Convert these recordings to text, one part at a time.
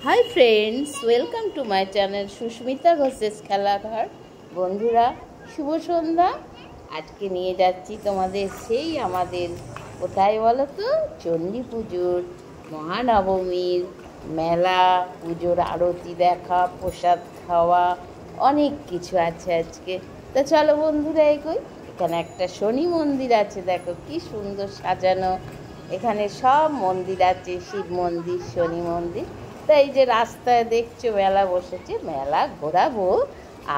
High friends, welcome to my channel Susmita Ghosh's Khelaghar. বন্ধুরা, শুভ সন্ধ্যা। আজকে নিয়ে যাচ্ছি তোমাদের সেই আমাদের কোথায় বলো তো, চণ্ডী পুজোর, মহানবমীর মেলা, পুজোর আরতি দেখা, প্রসাদ খাওয়া, অনেক কিছু আছে আজকে। তো চলো বন্ধুরা এগোই। এখানে একটা শনি মন্দির আছে, দেখো কি সুন্দর সাজানো। এখানে সব মন্দির আছে, শিব মন্দির, শনি মন্দির। তো এই যে রাস্তায় দেখছো মেলা বসেছে, মেলা ঘোরাবো।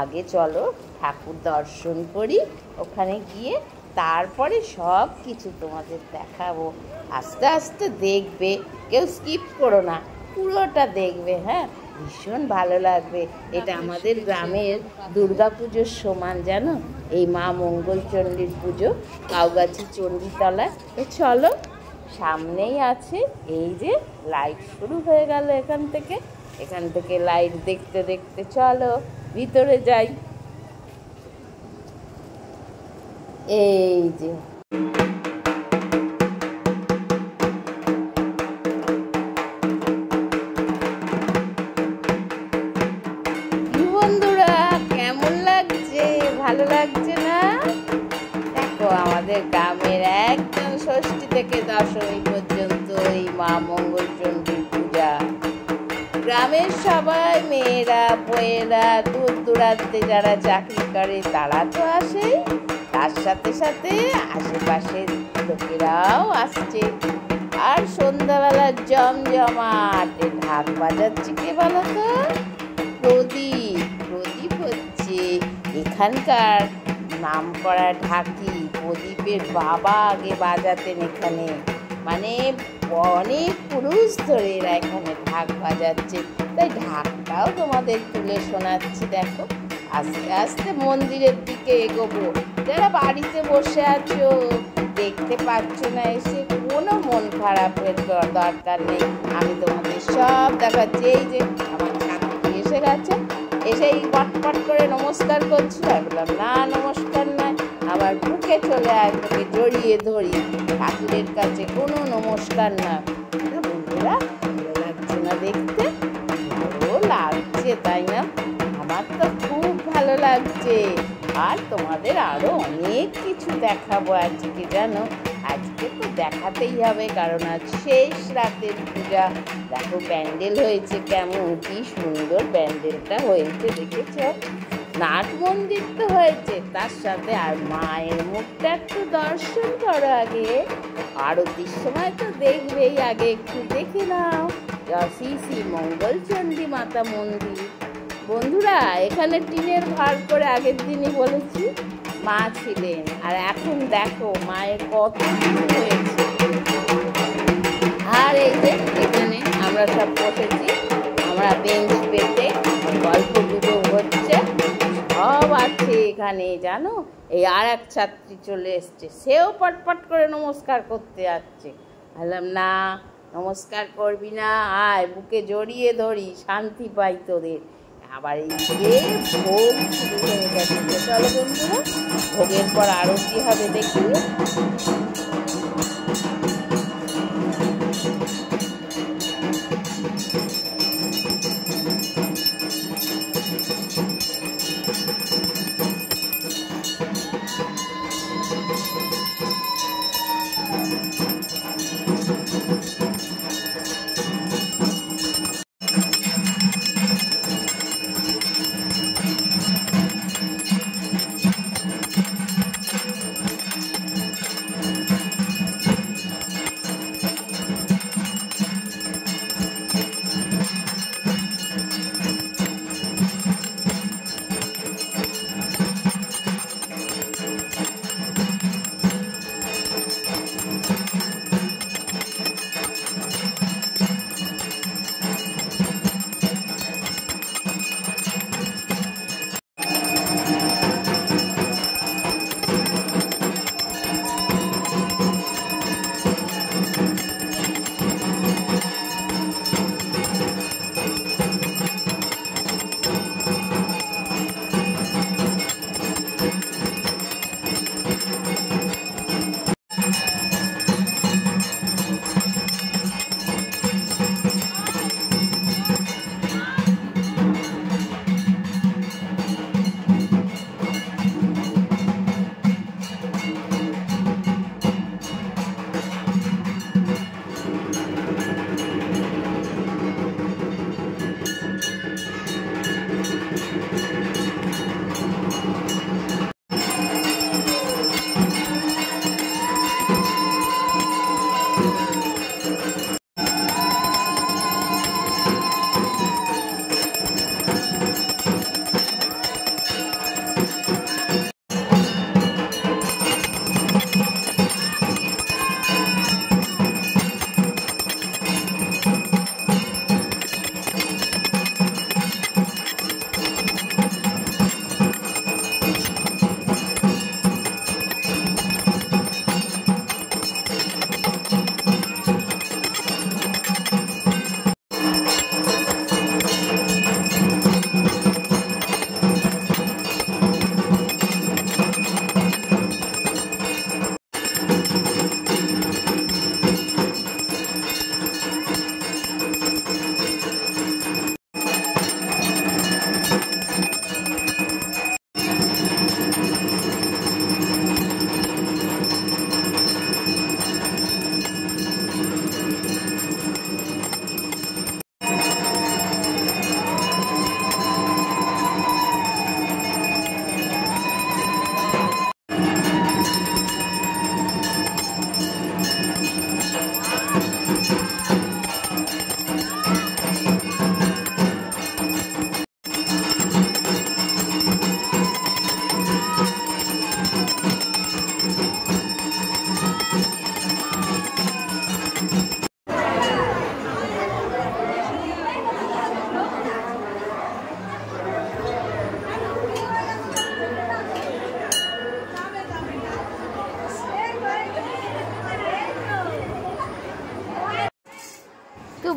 আগে চলো ঠাকুর দর্শন করি, ওখানে গিয়ে তারপরে সব কিছু তোমাদের দেখাবো। আস্তে আস্তে দেখবে, কেউ স্কিপ করো না, পুরোটা দেখবে। হ্যাঁ, ভীষণ ভালো লাগবে। এটা আমাদের গ্রামের দুর্গা পুজোর সমান, জানো, এই মা মঙ্গলচণ্ডীর পুজো কাউগাছি চণ্ডীতলায়। তো চলো, সামনেই আছে। এই যে লাইট শুরু হয়ে গেল এখান থেকে লাইট দেখতে দেখতে চলো ভিতরে যাই। এই যে বন্ধুরা, কেমন লাগছে? ভালো লাগছে না? দেখো, আমাদের গ্রামের একদম ষষ্ঠী থেকে দশমী পর্যন্ত এই মা মঙ্গলচণ্ডীর পূজা। গ্রামের সবাই মেয়েরা, বউয়েরা, দূর দূরান্তে যারা চাকরি করে তারা তো আসেই, তার সাথে সাথে আশেপাশের লোকেরাও আসছে। আর সন্ধ্যাবেলা জমজমাটে ঢাক বাজাচ্ছে কে বলো তো? প্রদীপ হচ্ছে এখানকার নাম করা ঢাকি। প্রদীপের বাবা আগে বাজাতেন এখানে, মানে অনেক পুরুষ ধরে এরা এখানে ঢাক বাজাচ্ছে। তাই ঢাকটাও তোমাদের তুলে শোনাচ্ছি। দেখো, আস্তে আস্তে মন্দিরের দিকে এগোবো। যারা বাড়িতে বসে আছো, দেখতে পাচ্ছ না এসে, কোনো মন খারাপের দরকার নেই। আমি তোমাদের সব দেখাচ্ছি। এই যে আমার ছাত্রী এসে গেছে, এসেই পটপট করে নমস্কার করছিল। আমি বললাম না, নমস্কার নয়, আবার বুকে চলে আয়, তোকে জড়িয়ে ধরি। ঠাকুরের কাছে কোনো নমস্কার না। বন্ধুরা, ভালো লাগছে না দেখতে? ভালো লাগছে, তাই না? আমার তো খুব ভালো লাগছে। আর তোমাদের আরো অনেক কিছু দেখাবো আজকে, জানো। আজকে তো দেখাতেই হবে, কারণ আজ শেষ রাতের পূজা। দেখো প্যান্ডেল হয়েছে কেমন, কি সুন্দর প্যান্ডেলটা হয়েছে, দেখেছ? নাট মন্দির তো হয়েছে, তার সাথে আর মায়ের মুখটা একটু দর্শন করো আগে। আরতির সময় তো দেখবেই, আগে একটু দেখে নাও শ্রী মঙ্গলচণ্ডী মাতা মন্দির। বন্ধুরা, এখানে টিনের ভার করে আগের দিনই বলেছি মা ছিলেন, আর এখন দেখো মায়ের কত কিছু হয়েছে। আর এই যে এখানে আমরা সব বসেছি, আমরা বেঞ্চ পেতে গল্প গুজব হচ্ছে, সব আছে এখানে, জানো। এই আর এক ছাত্রী চলে এসছে, সেও পটপট করে নমস্কার করতে যাচ্ছে। বললাম না, নমস্কার করবি না, আয় বুকে জড়িয়ে ধরি, শান্তি পাই তোদের। আবার এই যে ভোগ শুরু হয়ে গেছে। চলো বন্ধুরা, ভোগের পর আরতি হবে, দেখি।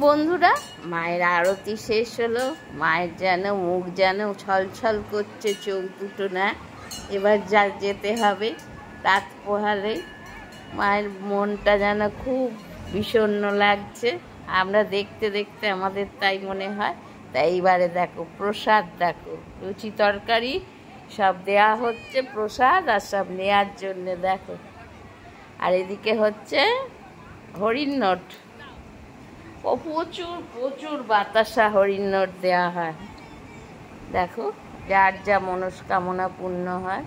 বন্ধুরা, মায়ের আরতি শেষ হলো। মায়ের যেন মুখ যেন ছলছল করছে, চোখ দুটো না। এবার যেতে হবে রাত পোহালে। মায়ের মনটা যেন খুব বিষণ্ণ লাগছে। আমরা দেখতে দেখতে আমাদের তাই মনে হয়। তাই এইবারে দেখো প্রসাদ, দেখো লুচি তরকারি সব দেয়া হচ্ছে প্রসাদ, আর সব নেয়ার জন্য দেখো। আর এদিকে হচ্ছে হরিণ নোট, ও প্রচুর প্রচুর বাতাসা হরিণ নোট দেওয়া হয়। দেখো যার যা মনস্কামনা পূর্ণ হয়।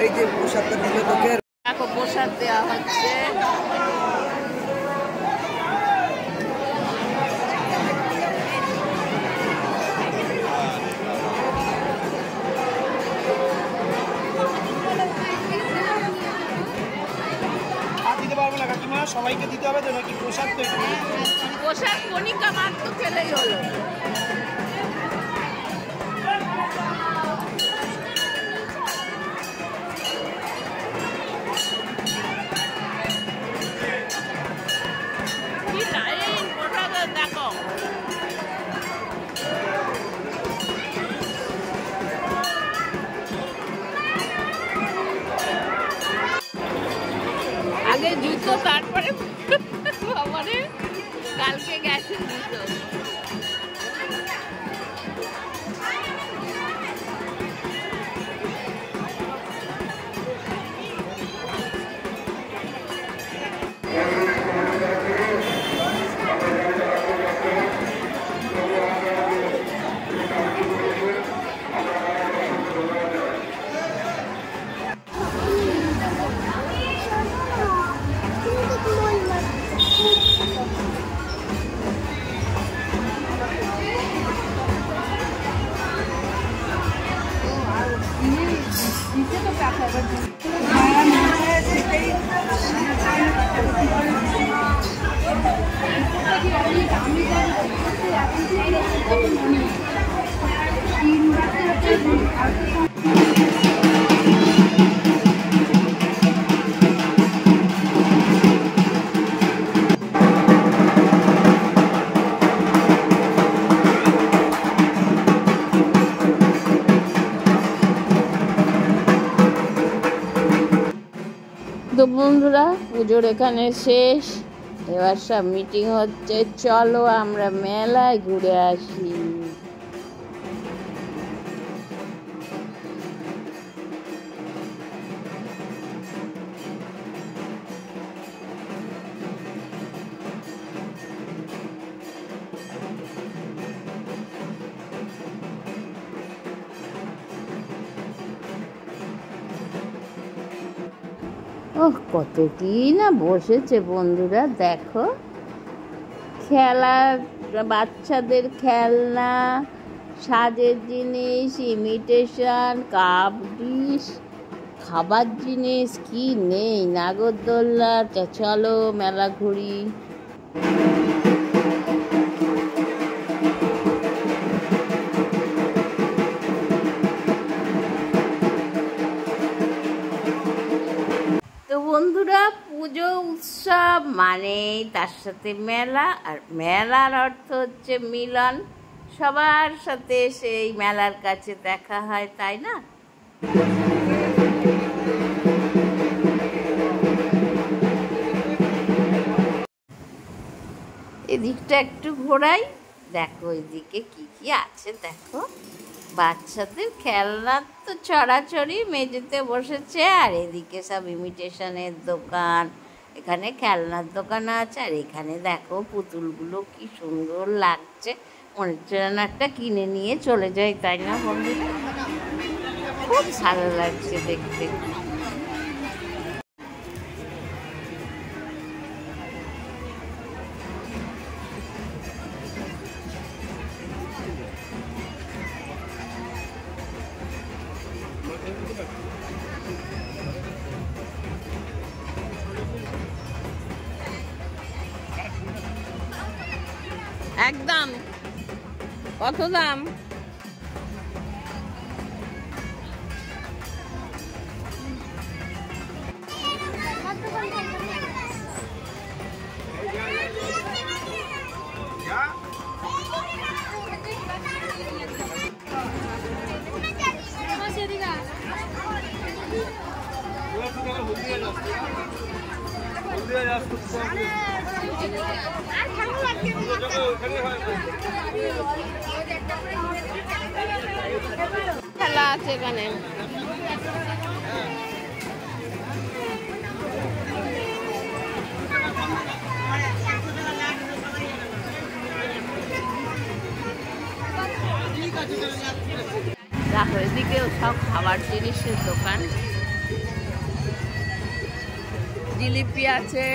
এই যে প্রসাদটা দিল তোকে, দেখো প্রসাদ দেওয়া হচ্ছে। দিতে পারবো না কাকিমা, সবাইকে দিতে হবে তো নাকি? প্রসাদ তো প্রসাদ কণিকা মাত্র খেলেই হলো। দেখো আগে জুতো, তারপরে আমারে কালকে গেছে জুতো। তো বন্ধুরা, পুজোর এখানে শেষ। এবার সব মিটিং হচ্ছে, চলো আমরা মেলায় ঘুরে আসি। ওহ, কত কি না বসেছে বন্ধুরা। দেখো খেলার, বাচ্চাদের খেলনা, সাজের জিনিস, ইমিটেশন, কাপ ডিশ, খাবার জিনিস কি নেই। নাগরদোল্লা, চলো মেলা ঘুরি। বন্ধুরা, পুজো উৎসব মানে তার সাথে মেলা, আর মেলার অর্থ হচ্ছে মিলন। সবার সাথে সেই মেলার কাছে দেখা হয়, তাই না? এদিকটা একটু ঘোরাই, দেখো এদিকে কি কি আছে। দেখো বাচ্চাদের খেলনা তো ছড়াছড়ি, মেঝেতে বসেছে। আর এদিকে সব ইমিটেশনের দোকান, এখানে খেলনার দোকান আছে। আর এখানে দেখো পুতুলগুলো কি সুন্দর লাগছে, মনে হচ্ছে যেন একটা কিনে নিয়ে চলে যাই, তাই না বন্ধুরা? খুব ভালো লাগছে দেখতে। একদম কত দাম? খেলা আছে এখানে। দেখো এদিকেও সব খাবার জিনিসের দোকান, জিলিপি আছে,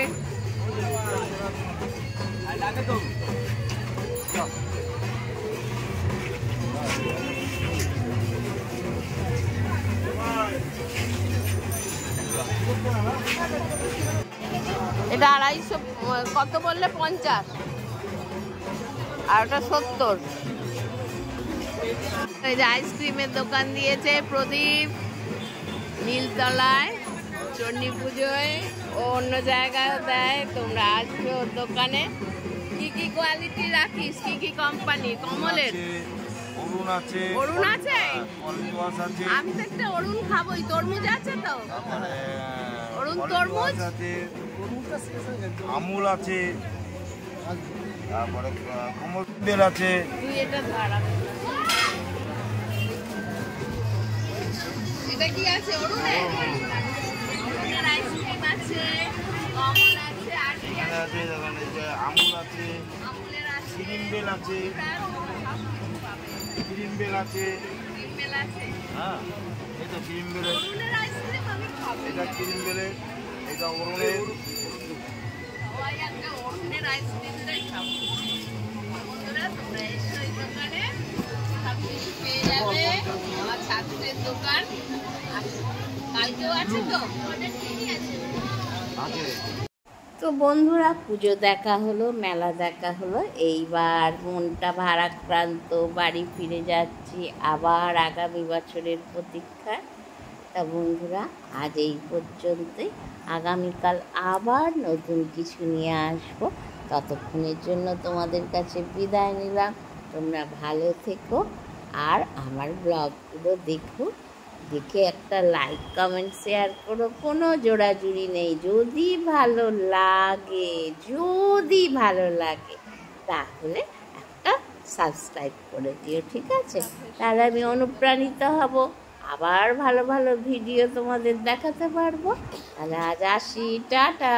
এটা 250, কত বললে? 50 আর ওটা 70। এই যে আইসক্রিমের দোকান দিয়েছে প্রদীপ নীলতলায়, চণ্ডী পুজোয় ও অন্য জায়গায় দেয়। তোমরা আসবে ওর দোকানে। কি কি কোয়ালিটি রাখিস? কি কি কোম্পানি? কমলের অরুণ আছে, অরুণ আছে, পলিওয়াস আছে, আমি তো একটা অরুণ খাবোই। তরমুজ আছে তো? তারপরে অরুণ পলিওয়াস তরমুজ আছে, আমুল আছে, তারপরে কমল বেল আছে। তুই এটা ধর, এটা কি আছে? অরুণের আইসক্রিম আছে, কমল আছে, আর কি এখানে আছে দেখেন, এই যে আমুল আছে, আমুলের আছে, ক্রিম বেল আছে, ক্রিম বেল আছে, ক্রিমেল আছে। হ্যাঁ এই তো ক্রিম বেলের, অরুণের আইসক্রিম আমি খাবো। এটা ক্রিম বেলের, এটা অরুণের। সবাই একটা অরুণের আইসক্রিমটাই খাবো। বন্ধুরা তোমরা এসো এই দোকানে, সব কিছু পেয়ে যাবে। আমার ছাত্রের দোকান। কালকেও আছে তো? আছে। তো বন্ধুরা পুজো দেখা হলো, মেলা দেখা হলো, এইবার মনটা ভারাক্রান্ত, বাড়ি ফিরে যাচ্ছি আবার আগামী বছরের প্রতীক্ষায়। তা বন্ধুরা আজ এই পর্যন্তই, আগামীকাল আবার নতুন কিছু নিয়ে আসবো। ততক্ষণের জন্য তোমাদের কাছে বিদায় নিলাম। তোমরা ভালো থেকো আর আমার ব্লগগুলো দেখো, দেখে একটা লাইক কমেন্ট শেয়ার করো, কোনো জোড়াজুড়ি নেই। যদি ভালো লাগে তাহলে একটা সাবস্ক্রাইব করে দিও, ঠিক আছে? তাহলে আমি অনুপ্রাণিত হব, আবার ভালো ভালো ভিডিও তোমাদের দেখাতে পারবো। তাহলে আজ আসি, টাটা।